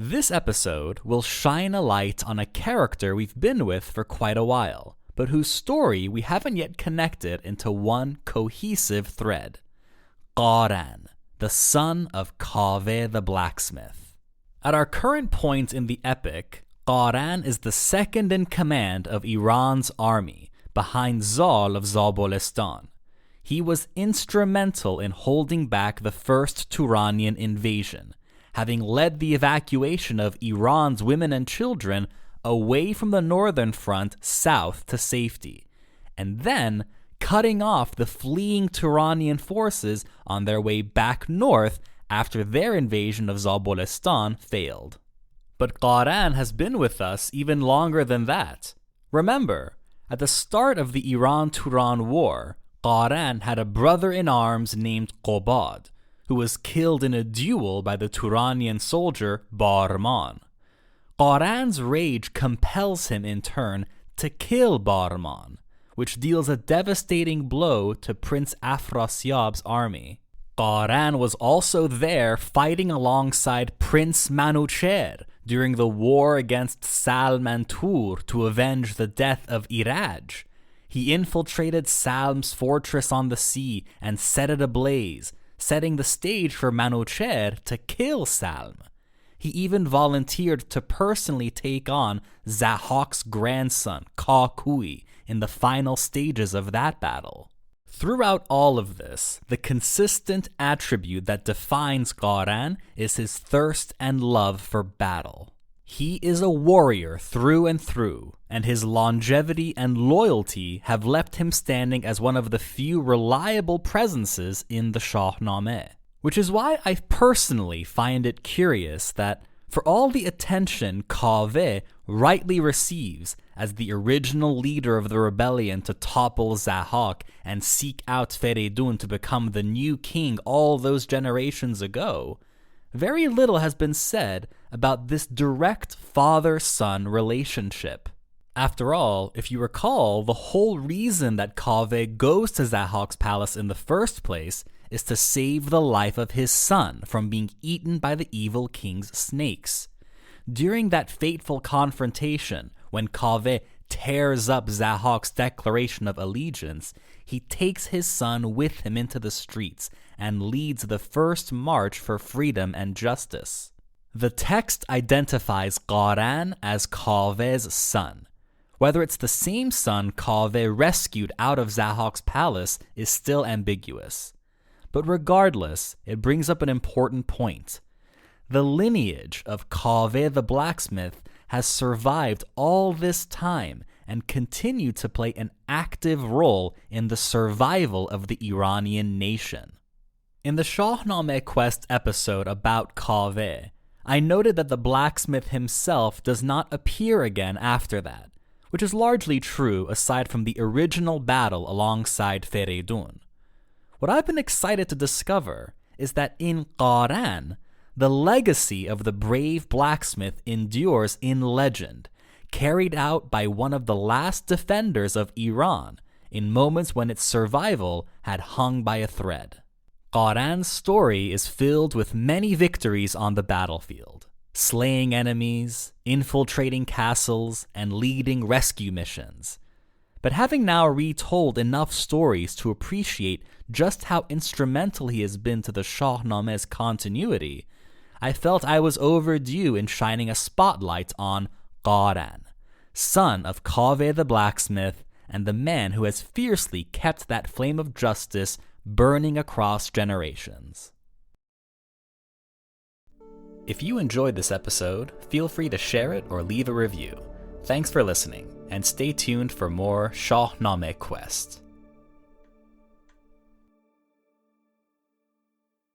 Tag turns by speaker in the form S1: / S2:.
S1: This episode will shine a light on a character we've been with for quite a while, but whose story we haven't yet connected into one cohesive thread. Qaran, the son of Kaveh the Blacksmith. At our current point in the epic, Qaran is the second in command of Iran's army, behind Zal of Zabulistan. He was instrumental in holding back the first Turanian invasion, having led the evacuation of Iran's women and children away from the northern front south to safety, and then cutting off the fleeing Turanian forces on their way back north after their invasion of Zabulistan failed. But Qaran has been with us even longer than that. Remember, at the start of the Iran-Turan War, Qaran had a brother-in-arms named Qobad, who was killed in a duel by the Turanian soldier Barman. Qaran's rage compels him in turn to kill Barman, which deals a devastating blow to Prince Afrasyab's army. Qaran was also there fighting alongside Prince Manucher during the war against Salm and Tur to avenge the death of Iraj. He infiltrated Salm's fortress on the sea and set it ablaze, setting the stage for Manucher to kill Salm. He even volunteered to personally take on Zahok's grandson, Kakui, in the final stages of that battle. Throughout all of this, the consistent attribute that defines Qaran is his thirst and love for battle. He is a warrior through and through, and his longevity and loyalty have left him standing as one of the few reliable presences in the Shahnameh. Which is why I personally find it curious that, for all the attention Kaveh rightly receives as the original leader of the rebellion to topple Zahok and seek out Feridun to become the new king all those generations ago, very little has been said about this direct father-son relationship. After all, if you recall, the whole reason that Kaveh goes to Zahok's palace in the first place is to save the life of his son from being eaten by the evil king's snakes. During that fateful confrontation, when Kaveh tears up Zahok's declaration of allegiance, he takes his son with him into the streets and leads the first march for freedom and justice. The text identifies Qaran as Kaveh's son. Whether it's the same son Kaveh rescued out of Zahok's palace is still ambiguous. But regardless, it brings up an important point. The lineage of Kaveh the Blacksmith has survived all this time and continued to play an active role in the survival of the Iranian nation. In the Shahnameh Quest episode about Kaveh, I noted that the blacksmith himself does not appear again after that, which is largely true aside from the original battle alongside Feridun. What I've been excited to discover is that in Qaran, the legacy of the brave blacksmith endures in legend, carried out by one of the last defenders of Iran in moments when its survival had hung by a thread. Qaran's story is filled with many victories on the battlefield, slaying enemies, infiltrating castles, and leading rescue missions. But having now retold enough stories to appreciate just how instrumental he has been to the Shahnameh's continuity, I felt I was overdue in shining a spotlight on Qaran, son of Kaveh the Blacksmith and the man who has fiercely kept that flame of justice burning across generations. If you enjoyed this episode, feel free to share it or leave a review. Thanks for listening, and stay tuned for more Shahnameh Quest.